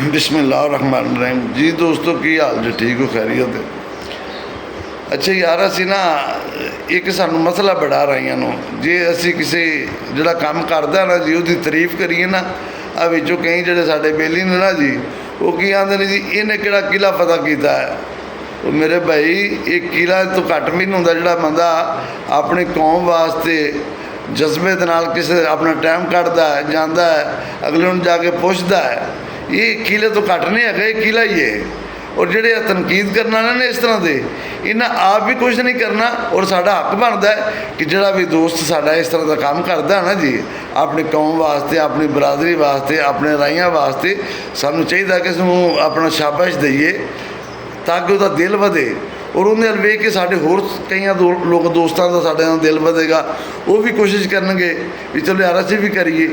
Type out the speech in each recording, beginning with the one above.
बिस्मिल्लाहिर्रहमानिर्रहीम जी दोस्तों की हाल जी ठीक हो खैरियत है। अच्छा यार असी ना एक सानू मसला बड़ा रही जे असी किसी जोड़ा काम करता ना जी उसकी तारीफ करिए ना आ विचों कई जोड़े साडे बेली ने ना जी वो की आते ने जी इन्हें किहड़ा किला फतह किया है। तो मेरे भाई एक किला तो घट भी नहीं होंदा जिहड़ा बंदा अपनी कौम वास्ते जज्बे दे नाल किसी अपना टाइम कढ़दा है जांदा है अगले नूं जाके पुछदा है। ये किले तो घट नहीं है, ये किला ही है। और जेडे तनकीद करने वाले ने इस तरह के इन्हें आप भी कुछ नहीं करना और साडा हक बनता है कि जोड़ा भी दोस्त साडा इस तरह का काम करता है ना जी अपनी कौम वास्ते अपनी बरादरी वास्ते अपने राइयां वास्ते सानू चाहिए कि उसनूं अपना शाबाश दईए ताकि उसका दिल वधे और उन्हें वेख के साढ़े होर कई लोग दोस्तों का साढ़े दिल वधेगा वो भी कोशिश करनगे भी चलो यार असीं भी करिए।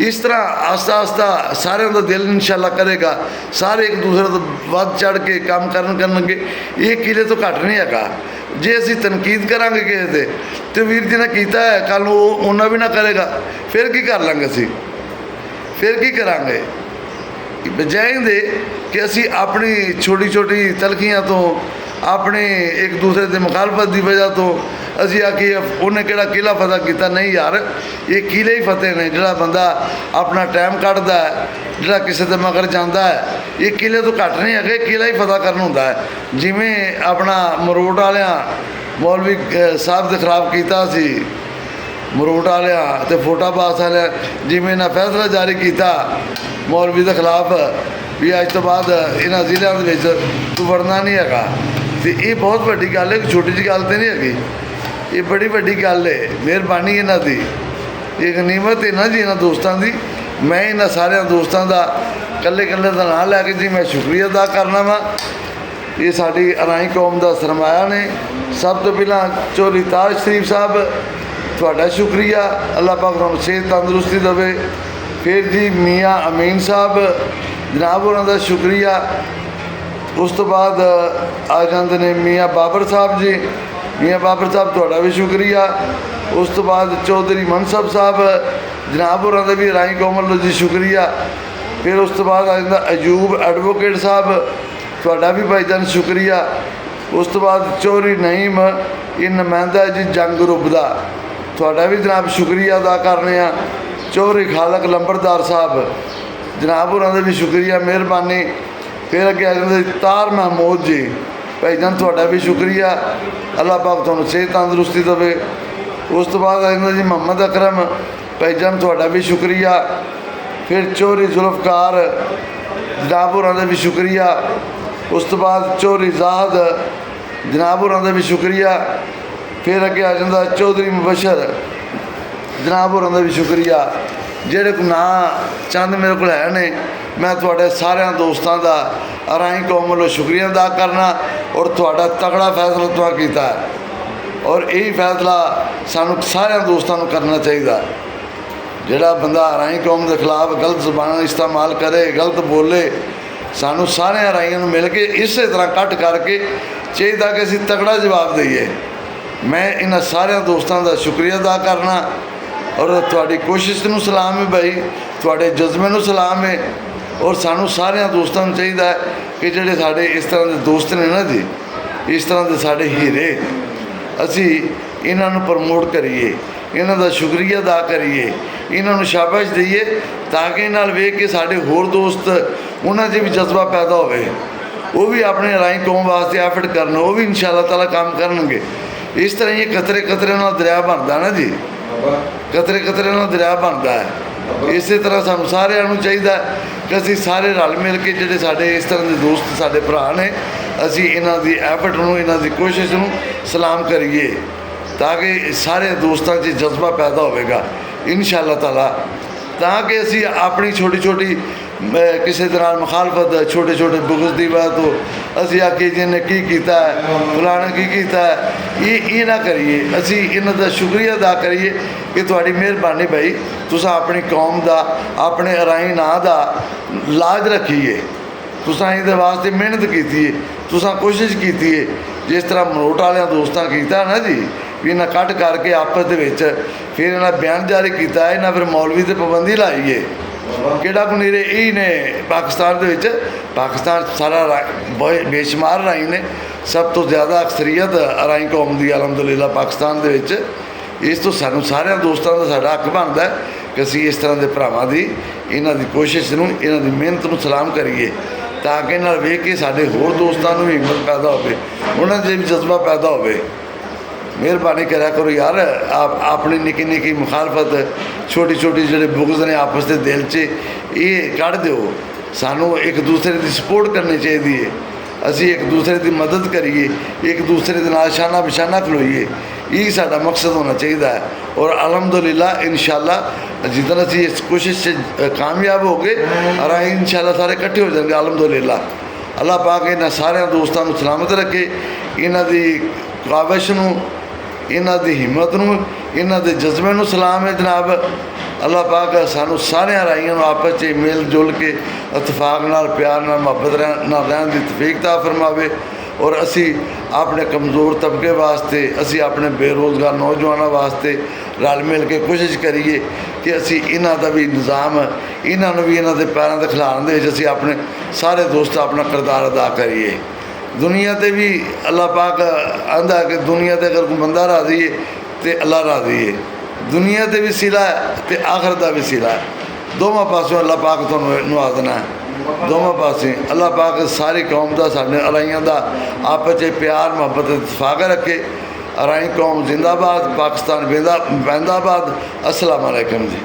इस तरह आस्ता आस्ता सारे का दिल इंशाअल्लाह करेगा, सारे एक दूसरे तो वध चढ़ के काम करनगे। ये किले तो घट नहीं है। जे असीं तनकीद करांगे किसी तो वीर जी ने किया है कल वो उन्ना भी ना करेगा फिर की कर लांगे असीं, फिर की करांगे बजाय दे कि असी अपनी छोटी छोटी तलखियां तो अपने एक दूसरे की मुखालफत की वजह तो असी आखिए उन्हें किहड़ा किला फतह किया। नहीं यार ये किले ही फतेह ने जिहड़ा बंदा अपना टाइम कढ़दा है जिहड़ा किसी के मगर जाता है ये किले तो घट नहीं है, किला ही फतह करना होंदा है। जिमें अपना मरोट वालियां मौलवी साहब के खिलाफ किया सी मरोट वालियां ते फोटाबास वाले जिमें इन्हें फैसला जारी किया मौलवी के खिलाफ भी अज तो बाद इन्होंने जिलों के तू वड़ना नहीं है। तो ये बहुत वड्डी गल है, छोटी जी गल तो नहीं हैगी, ये बड़ी वड्डी गल है। मेहरबानी इन्हों की ये गनीमत है ना जी इन्होंने दोस्तों की। मैं इन्होंने सारे दोस्तों का कल्ले कल्ले का नाम लैके जी मैं शुक्रिया अदा करना वा। ये साड़ी अराई कौम का सरमाया ने। सब तो पहला चौधरी ताज शरीफ साहब थोड़ा शुक्रिया, अल्लाह पाक तुहानूं सेहत तंदुरुस्ती देवे। फिर जी मियाँ अमीन साहब जनाब उन्होंने शुक्रिया। उस तो बाद आ जाते हैं मियाँ बाबर साहब जी, मियाँ बाबर साहब थोड़ा भी शुक्रिया। उस तो बाद चौधरी मनसब साहब जनाब उन्होंने भी राई कौम वालों जी शुक्रिया। फिर उस तो बाद आ जाता अजूब एडवोकेट साहब थोड़ा भी भाईजान शुक्रिया। उस तो बाद चौधरी नईम ये नुमाइंदा जी जंग ग्रुप का थोड़ा भी जनाब शुक्रिया अदा करने। चौधरी खालक लंबरदार साहब जनाब उन्होंने भी शुक्रिया मेहरबानी। फिर अगे आ जाते तार महमूद जी भाईजान थोड़ा भी शुक्रिया, अल्लाह पाक तुहानूं सेहत तंदुरुस्ती देवे। उस तो बाद आ जाता जी मोहम्मद अकरम भाईजान थोड़ा भी शुक्रिया। फिर चौधरी जुल्फकार जनाब उन्होंने भी शुक्रिया। उस तो बाद चौधरी जाद जनाब उन्होंने भी शुक्रिया। फिर अगे आ जाता चौधरी मुबशर जनाब उन्होंने भी शुक्रिया। जेड़े को ना चंद मेरे को है ने मैं थोड़े सारे दोस्तों का अराई कौम वालों शुक्रिया अदा करना और थोड़ा तगड़ा फैसला तुहां कीता है और यही फैसला सानू सारे दोस्तों को करना चाहिए। जोड़ा बंदा अराई कौम के खिलाफ गलत जबान इस्तेमाल करे गलत बोले सानू सारे अराइयों मिल के इस तरह कट करके चाहिए कि असी तगड़ा जवाब दईए। मैं इन्होंने सारे दोस्तों का शुक्रिया अदा करना और थोड़ी कोशिश नूं सलाम है भाई, थोड़े जज्बे नूं सलाम है। और सानू सारे दोस्तों को चाहिए कि जोड़े साढ़े इस तरह के दोस्त ने ना जी इस तरह के साढ़े हीरे असी इन्हों प्रमोट करिए, इन्हों का शुक्रिया अदा करिए, इन्हों शाबाश दईए ताकि इन्हां वेख के साढ़े होर दोस्त उन्होंने भी जज्बा पैदा होवे वो भी अपने राई कौम वास्ते एफर्ट करन वो भी इंशाअल्लाह ताला काम करनगे। इस तरह ये कतरे कतरे नाल दरिया बनता ना जी, कतरे कतरे नाल दरिया बनता है। इस तरह सानू सारिਆਂ चाहिए कि असी सारे रल मिल के जोड़े साढ़े इस तरह के दोस्त साढ़े भरा ने असी इन्हां दी एफर्ट नूं इन्हां दी कोशिश नूं सलाम करिए ताकि सारे दोस्तों से जज्बा पैदा होगा इंशाअल्लाह ताला। ताकि असी अपनी छोटी छोटी किसी तरह मुखालफत छोटे छोटे बुगज की बात तो असी आके जिन्हें की किया है फलाने की किया है ये ना करिए। असी इन्हों का शुक्रिया अदा करिए कि थोड़ी मेहरबानी भाई तुसा अपनी कौम का अपने अराई नाँ का लाज रखिए, तुसा इहदे वास्ते मेहनत की है, तुसा कोशिश की है। जिस तरह मरोट वाले दोस्तों किया ना जी भी इन्हें कट करके आपस के फिर इन्हें बयान जारी किया, इन्हें फिर मौलवी से पाबंदी लाई है ਕਿਹੜਾ ਕੋ ਨੀਰੇ ਇਹ ਨੇ ਪਾਕਿਸਤਾਨ ਦੇ ਵਿੱਚ। ਪਾਕਿਸਤਾਨ ਸਾਰਾ ਬੇਸ਼ੁਮਾਰ ਰਾਈ ਨੇ, ਸਭ ਤੋਂ ਜ਼ਿਆਦਾ ਅਕਸਰੀਅਤ ਰਾਈ ਕੌਮ ਦੀ ਅਲਹਮਦੁਲਿਲਾ ਪਾਕਿਸਤਾਨ ਦੇ ਵਿੱਚ। ਇਸ ਤੋਂ ਸਾਨੂੰ ਸਾਰਿਆਂ ਦੋਸਤਾਂ ਦਾ ਸਾਡਾ ਹੱਕ ਬਣਦਾ ਕਿ ਅਸੀਂ ਇਸ ਤਰ੍ਹਾਂ ਦੇ ਭਰਾਵਾਂ ਦੀ, ਇਹਨਾਂ ਦੀ ਕੋਸ਼ਿਸ਼ ਨੂੰ, ਇਹਨਾਂ ਦੀ ਮਿਹਨਤ ਨੂੰ ਸਲਾਮ ਕਰੀਏ, ਤਾਂ ਕਿ ਨਾਲ ਵੇਖ ਕੇ ਸਾਡੇ ਹੋਰ ਦੋਸਤਾਂ ਨੂੰ ਵੀ ਹਿੰਮਤ ਪੈਦਾ ਹੋਵੇ, ਉਹਨਾਂ ਦੇ ਵੀ ਜਜ਼ਬਾ ਪੈਦਾ ਹੋਵੇ। ਮਿਹਰਬਾਨੀ ਕਰਿਆ ਕਰੋ ਯਾਰ, ਆਪਣੀ ਨਿੱਕੀ ਨਿੱਕੀ ਮੁਖਾਲਫਤ, ਛੋਟੀ ਛੋਟੀ ਜਿਹੜੇ ਬੁਗਜ਼ ਨੇ ਆਪਸ ਦੇ ਦਿਲ 'ਚ, ਇਹ ਕੱਢ ਦਿਓ। ਸਾਨੂੰ ਇੱਕ ਦੂਸਰੇ ਦੀ ਸਪੋਰਟ ਕਰਨੀ ਚਾਹੀਦੀ ਹੈ, ਅਸੀਂ ਇੱਕ ਦੂਸਰੇ ਦੀ ਮਦਦ ਕਰੀਏ, ਇੱਕ ਦੂਸਰੇ ਦੇ ਨਾਲ ਸ਼ਾਨਾ ਬਿਸ਼ਾਨਾ ਖਲੋਈਏ, ਇਹ ਸਾਡਾ ਮਕਸਦ ਹੋਣਾ ਚਾਹੀਦਾ ਹੈ। ਔਰ ਅਲਹਮਦੁਲਿਲਾ ਇਨਸ਼ਾਅੱਲਾ ਜਿੱਦਣ ਅਸੀਂ ਇਸ ਕੋਸ਼ਿਸ਼ 'ਚ ਕਾਮਯਾਬ ਹੋ ਗਏ ਔਰ ਇਨਸ਼ਾਅੱਲਾ ਸਾਰੇ ਇਕੱਠੇ ਹੋ ਜਾਣਗੇ ਅਲਹਮਦੁਲਿਲਾ। ਅੱਲਾਹ ਪਾਕ ਇਹਨਾਂ ਸਾਰਿਆਂ ਦੋਸਤਾਂ ਨੂੰ ਸਲਾਮਤ ਰੱਖੇ, ਇਹਨਾਂ ਦੀ ਕਾਵਿਸ਼ ਨੂੰ, ਇਹਨਾਂ ਦੀ ਹਿੰਮਤ ਨੂੰ, ਇਹਨਾਂ ਦੇ ਜਜ਼ਬੇ ਨੂੰ ਸਲਾਮ ਹੈ ਜਨਾਬ। ਅੱਲਾਹ ਪਾਕ ਸਾਨੂੰ ਸਾਰਿਆਂ ਰਾਈਆਂ ਨੂੰ ਆਪਸ 'ਚ ਮਿਲ ਜੁਲ ਕੇ ਇਤਫਾਕ ਨਾਲ, ਪਿਆਰ ਨਾਲ, ਮੁਹੱਬਤ ਨਾਲ ਰਹਿਣ ਦੀ ਤੌਫੀਕ ਤਾ ਫਰਮਾਵੇ। ਔਰ ਅਸੀਂ ਆਪਣੇ ਕਮਜ਼ੋਰ ਤਬਕੇ ਵਾਸਤੇ, ਅਸੀਂ ਆਪਣੇ ਬੇਰੁਜ਼ਗਾਰ ਨੌਜਵਾਨਾਂ ਵਾਸਤੇ ਰਲ ਮਿਲ ਕੇ ਕੋਸ਼ਿਸ਼ ਕਰੀਏ ਕਿ ਅਸੀਂ ਇਹਨਾਂ ਦਾ ਵੀ ਨਿਜ਼ਾਮ, ਇਹਨਾਂ ਨੂੰ ਵੀ ਇਹਨਾਂ ਦੇ ਪੈਰਾਂ 'ਤੇ ਖਿਲਾਰਨ ਦੇ ਵਿੱਚ ਅਸੀਂ ਆਪਣੇ ਸਾਰੇ ਦੋਸਤ ਆਪਣਾ ਕਿਰਦਾਰ ਅਦਾ ਕਰੀਏ। ਦੁਨੀਆ 'ਤੇ ਵੀ ਅੱਲਾਹ ਪਾਕ ਆਂਦਾ ਕਿ ਦੁਨੀਆ 'ਤੇ ਅਗਰ ਕੋਈ ਬੰਦਾ ਰਾਜ਼ੀ ਹੈ ਤਾਂ ਅੱਲਾਹ ਰਾਜ਼ੀ ਹੈ। ਦੁਨੀਆ 'ਤੇ ਵੀ ਸਿਲਾ ਹੈ ਅਤੇ ਆਖਰਤ ਦਾ ਵੀ ਸਿਲਾ ਹੈ, ਦੋਵਾਂ ਪਾਸਿਓਂ ਅੱਲਾਹ ਪਾਕ ਤੁਹਾਨੂੰ ਨਵਾਜ਼ਣਾ ਹੈ, ਦੋਵਾਂ ਪਾਸੇ। ਅੱਲਾਹ ਪਾਕ ਸਾਰੀ ਕੌਮ ਦਾ, ਸਾਡੇ ਅਰਾਈਆਂ ਦਾ ਆਪਸ 'ਚ ਪਿਆਰ ਮੁਹੱਬਤ ਇਤਫਾਕ ਰੱਖੇ। ਅਰਾਈ ਕੌਮ ਜ਼ਿੰਦਾਬਾਦ, ਪਾਕਿਸਤਾਨ ਜ਼ਿੰਦਾਬਾਦ। अस्सलाम वालेकुम जी।